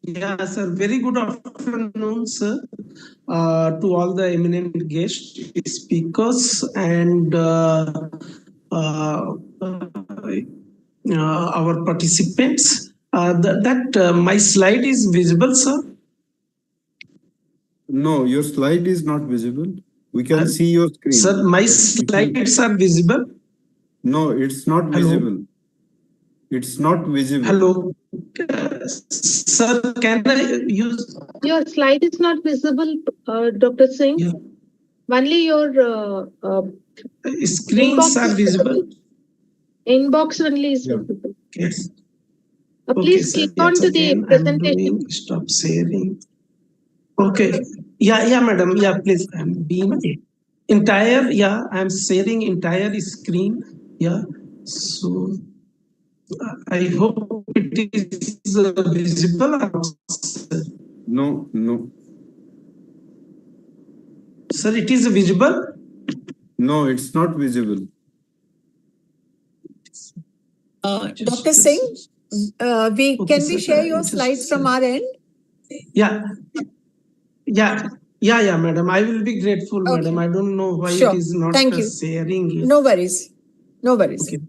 Yeah, sir. Very good afternoon, sir, to all the eminent guest speakers and our participants. My slide is visible, sir. No, your slide is not visible. We can see your screen. Sir, my slides are visible. No, it's not Hello. visible. It's not visible. Hello. Sir, can I use? Your slide is not visible, Dr. Singh. Yeah. Only your Screens inbox are is visible. Inbox only is Yeah. visible. Yes. Please sir. click on to the again, I'm presentation. doing stop sharing. Okay. Yeah, madam. Yeah, please. I'm being entire. Yeah, I'm sharing entire screen. Yeah. So I hope it is visible. No, no. Sir, it is visible. No, it's not visible. Dr. Singh, can we share your slides from our end? Yeah. Madam. I will be grateful, madam. I don't know why Sure. it is not Thank you. sharing it. No worries. No worries. Okay.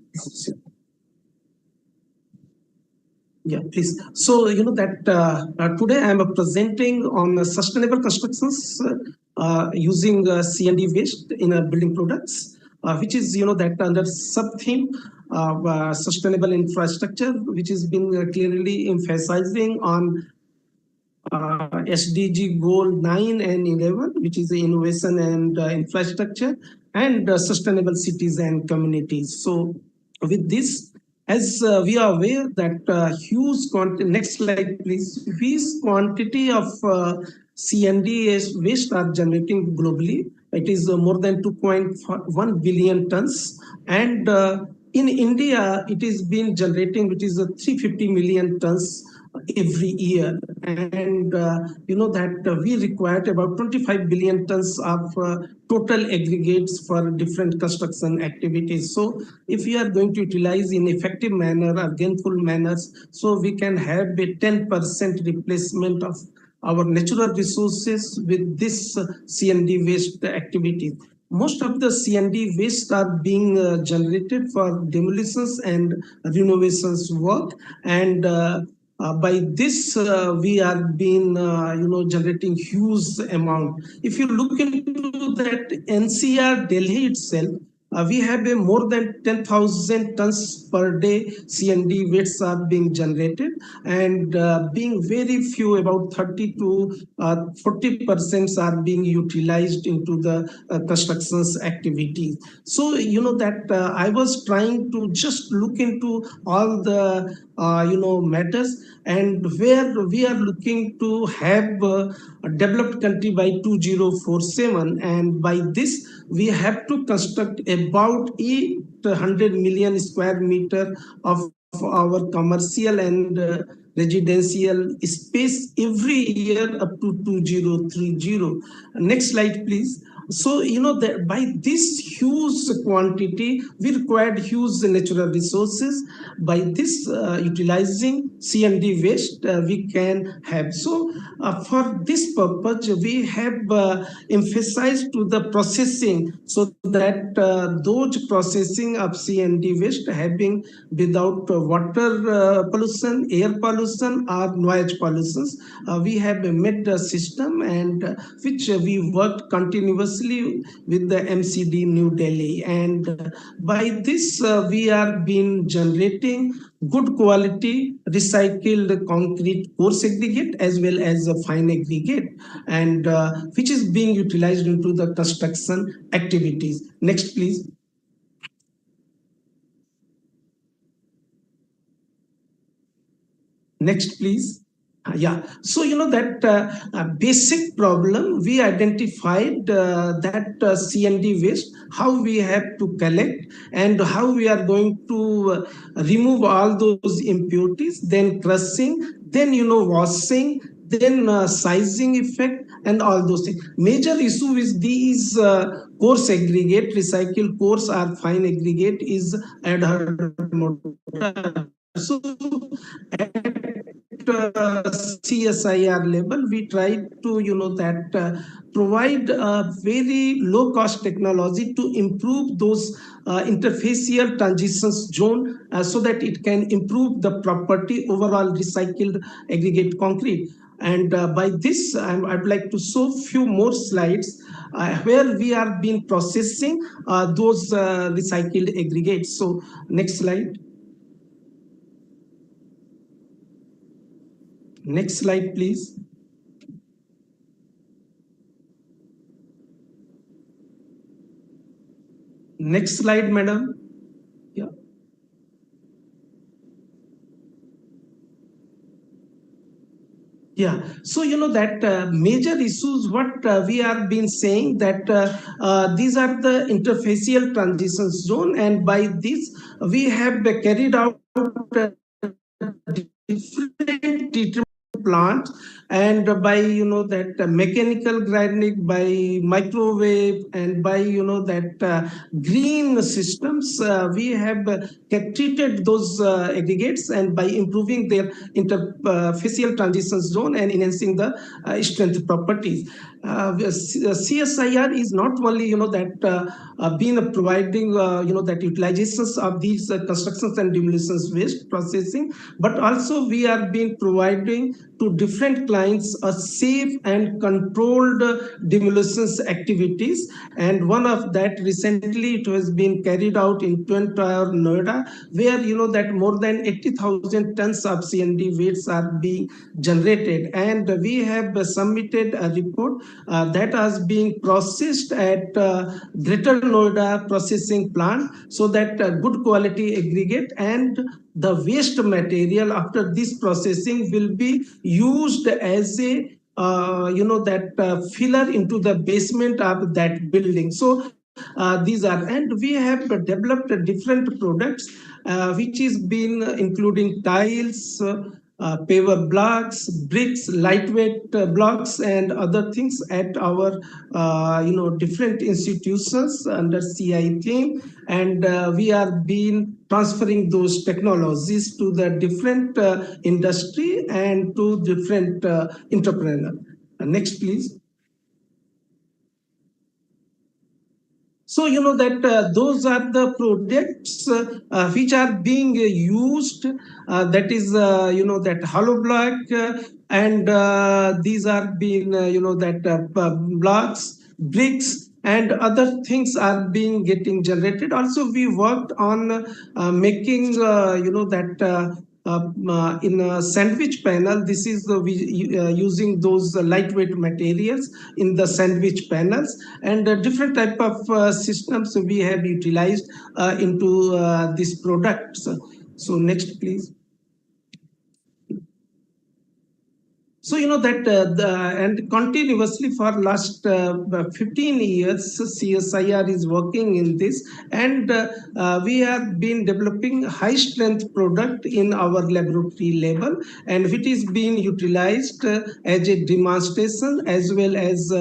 Yeah, please. So, that today I am presenting on sustainable constructions using C&D waste in building products, which is, that under sub-theme sustainable infrastructure, which has been clearly emphasizing on SDG goal 9 and 11, which is the innovation and infrastructure, and sustainable cities and communities. So with this, as we are aware that huge quantity, next slide please, huge quantity of C&D waste are generating globally. It is more than 2.1 billion tons, and in India, it is been generating, which is 350 million tons every year. And that we required about 25 billion tons of total aggregates for different construction activities. So if we are going to utilize in effective manner or gainful manners, so we can have a 10% replacement of our natural resources with this C&D waste activity. Most of the C&D waste are being generated for demolitions and renovations work, and by this we are being generating huge amount. If you look into that NCR Delhi itself, we have a more than 10,000 tons per day C&D waste are being generated, and being very few, about 30 to 40% are being utilized into the constructions activities. So that I was trying to just look into all the matters, and where we are looking to have a developed country by 2047, and by this we have to construct about 800 million square meter of our commercial and residential space every year up to 2030. Next slide please. So that by this huge quantity we required huge natural resources. By this utilizing C&D waste we can have. So for this purpose we have emphasized to the processing, so that those processing of C&D waste having without water pollution, air pollution or noise pollutions. We have made the system, and which we worked continuously with the MCD New Delhi, and by this we are been generating good quality recycled concrete coarse aggregate as well as a fine aggregate, and which is being utilized into the construction activities. Next please. Next, please. Yeah, so that basic problem we identified that C&D waste, how we have to collect and how we are going to remove all those impurities, then crushing, then washing, then sizing effect and all those things. Major issue is these coarse aggregate, recycled coarse or fine aggregate is adhered mortar. So CSIR level, we tried to provide a very low cost technology to improve those interfacial transitions zone so that it can improve the property overall recycled aggregate concrete. And by this, I'd like to show few more slides where we are been processing those recycled aggregates. So next slide. Next slide, please. Next slide, madam. Yeah. Yeah, so that major issues, what we have been saying that these are the interfacial transition zone, and by this we have carried out different treatment plant, and by that mechanical grinding, by microwave, and by that green systems, we have treated those aggregates, and by improving their interfacial transition zone and enhancing the strength properties. CSIR is not only been providing that utilizations of these constructions and demolitions waste processing, but also we are being providing to different clients a safe and controlled demolitions activities. And one of that recently it has been carried out in Twin Tower, Noida, where that more than 80,000 tons of CND waste are being generated, and we have submitted a report that has being processed at Greater Noida processing plant, so that good quality aggregate and the waste material after this processing will be used as a filler into the basement of that building. So these are, and we have developed different products which is been including tiles, paver blocks, bricks, lightweight blocks, and other things at our different institutions under CI theme, and we are been transferring those technologies to the different industry and to different entrepreneur. Next, please. So that those are the projects which are being used. That is that hollow block, and these are being that blocks, bricks, and other things are being getting generated. Also, we worked on making that. In a sandwich panel, this is using those lightweight materials in the sandwich panels, and different type of systems we have utilized into these products. So next, please. So that and continuously for last 15 years, CSIR is working in this, and we have been developing high strength product in our laboratory level, and it is being utilized as a demonstration as well as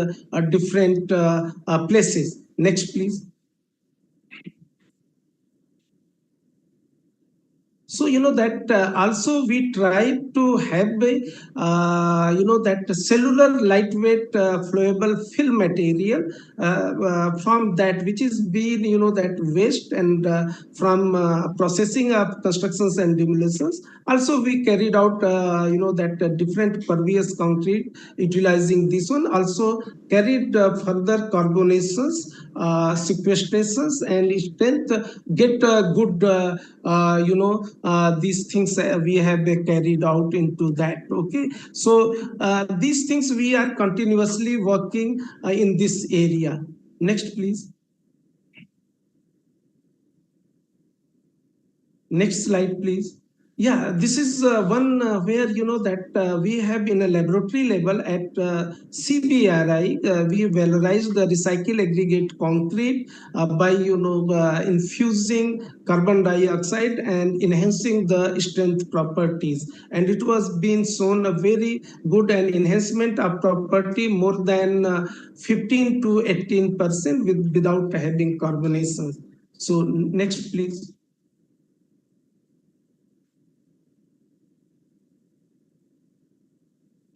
different places. Next, please. So that also we try to have a that cellular lightweight flowable film material from that which is being that waste, and from processing of constructions and demolitions. Also we carried out that different pervious concrete utilizing this one. Also carried further carbonations, sequestrations, and strength, get good these things we have carried out into that. Okay, so these things we are continuously working in this area. Next, please. Next slide, please. Yeah, this is one where that we have in a laboratory level at CBRI, we valorized the recycle aggregate concrete by infusing carbon dioxide and enhancing the strength properties, and it was being shown a very good and enhancement of property more than 15 to 18% without having carbonation. So next, please.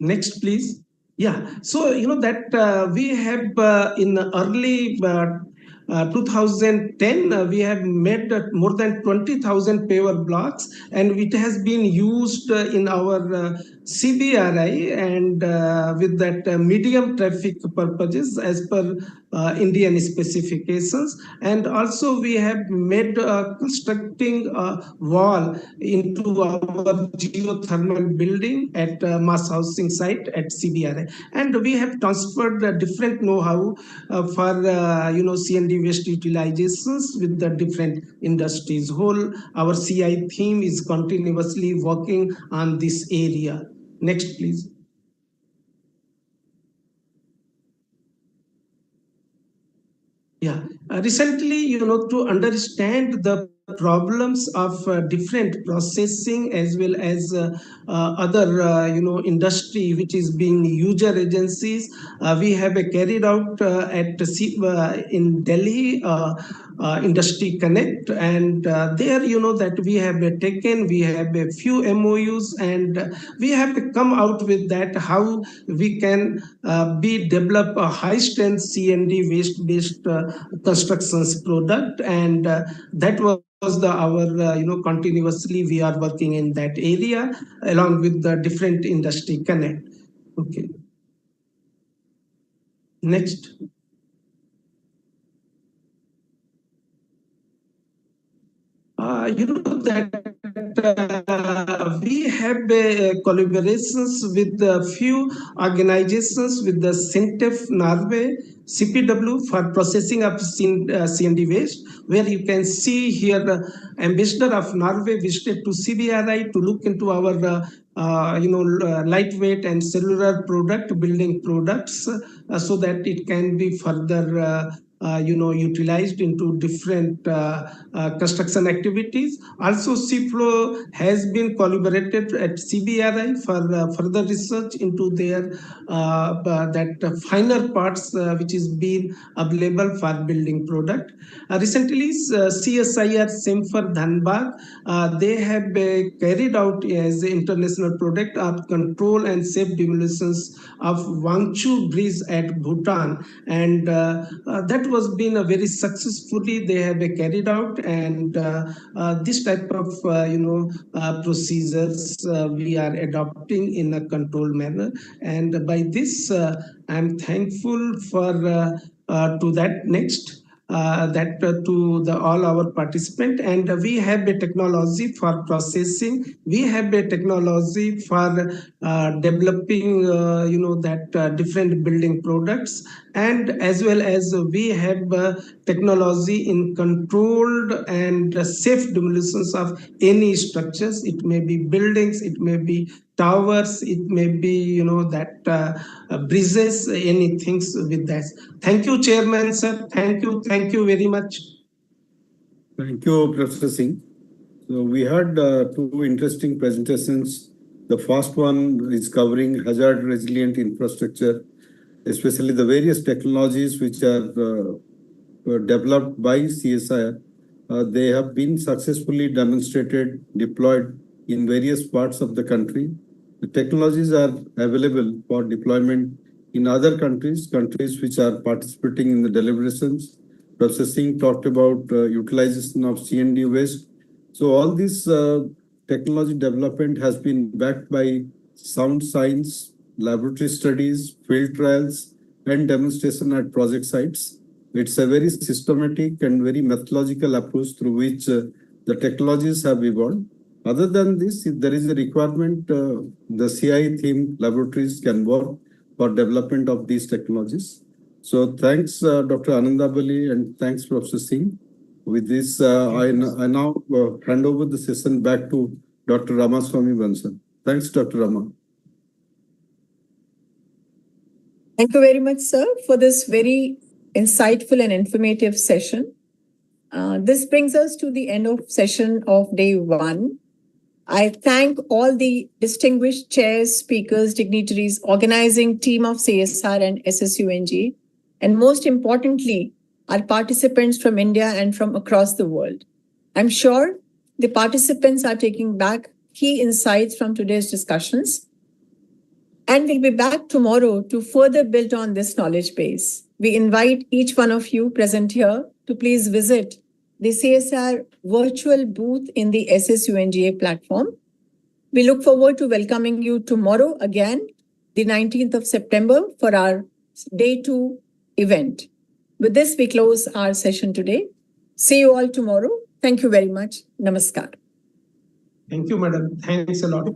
Next, please. Yeah, so that we have in early 2010, we have made more than 20,000 paver blocks, and it has been used in our CBRI and with that medium traffic purposes as per Indian specifications. And also we have made constructing a wall into our geothermal building at mass housing site at CBRI. And we have transferred the different know-how for CND waste utilizations with the different industries. Whole our CI team is continuously working on this area. Next, please. Yeah, recently, to understand the problems of different processing as well as other, industry which is being user agencies, we have carried out in Delhi Industry Connect, and there, that we have a few MOUs, and we have come out with that how we can develop a high strength CND waste based constructions product, and that was our continuously we are working in that area along with the different industry connect. Okay, next. That we have collaborations with a few organizations with the Sintef Norway, CPW for processing of CND waste, where you can see here the ambassador of Norway visited to CBRI to look into our lightweight and cellular product building products so that it can be further utilized into different construction activities. Also, CIFLO has been collaborated at CBRI for further research into their that finer parts which is being available for building product. Recently, CSIR Semfer Dhanbad, they have carried out as international project of control and safe demolitions of Wangchu Bridge at Bhutan, and that was been a very successfully they have carried out, and this type of procedures we are adopting in a controlled manner, and by this I'm thankful for to that next. To all our participants, and we have a technology for processing. We have a technology for developing, different building products, and as well as we have technology in controlled and safe demolitions of any structures. It may be buildings, it may be towers, it may be bridges, anything with that. Thank you, Chairman, sir. Thank you very much. Thank you, Professor Singh. So we had two interesting presentations. The first one is covering hazard resilient infrastructure, especially the various technologies which are developed by CSIR. They have been successfully demonstrated, deployed in various parts of the country. The technologies are available for deployment in other countries which are participating in the deliberations. Professor Singh talked about utilization of CND waste. So all this technology development has been backed by sound science, laboratory studies, field trials, and demonstration at project sites. It's a very systematic and very methodological approach through which the technologies have evolved. Other than this, if there is a requirement, the CI team laboratories can work for development of these technologies. So thanks, Dr. Anandabali, and thanks, Professor Singh. With this, I now hand over the session back to Dr. Ramaswamy Bansal. Thanks, Dr. Rama. Thank you very much, sir, for this very insightful and informative session. This brings us to the end of session of day 1. I thank all the distinguished chairs, speakers, dignitaries, organizing team of CSR and SSUNG, and most importantly, our participants from India and from across the world. I'm sure the participants are taking back key insights from today's discussions, and we'll be back tomorrow to further build on this knowledge base. We invite each one of you present here to please visit the CSIR virtual booth in the SSUNGA platform. We look forward to welcoming you tomorrow again, the 19th of September, for our Day 2 event. With this, we close our session today. See you all tomorrow. Thank you very much. Namaskar. Thank you, madam. Thanks a lot.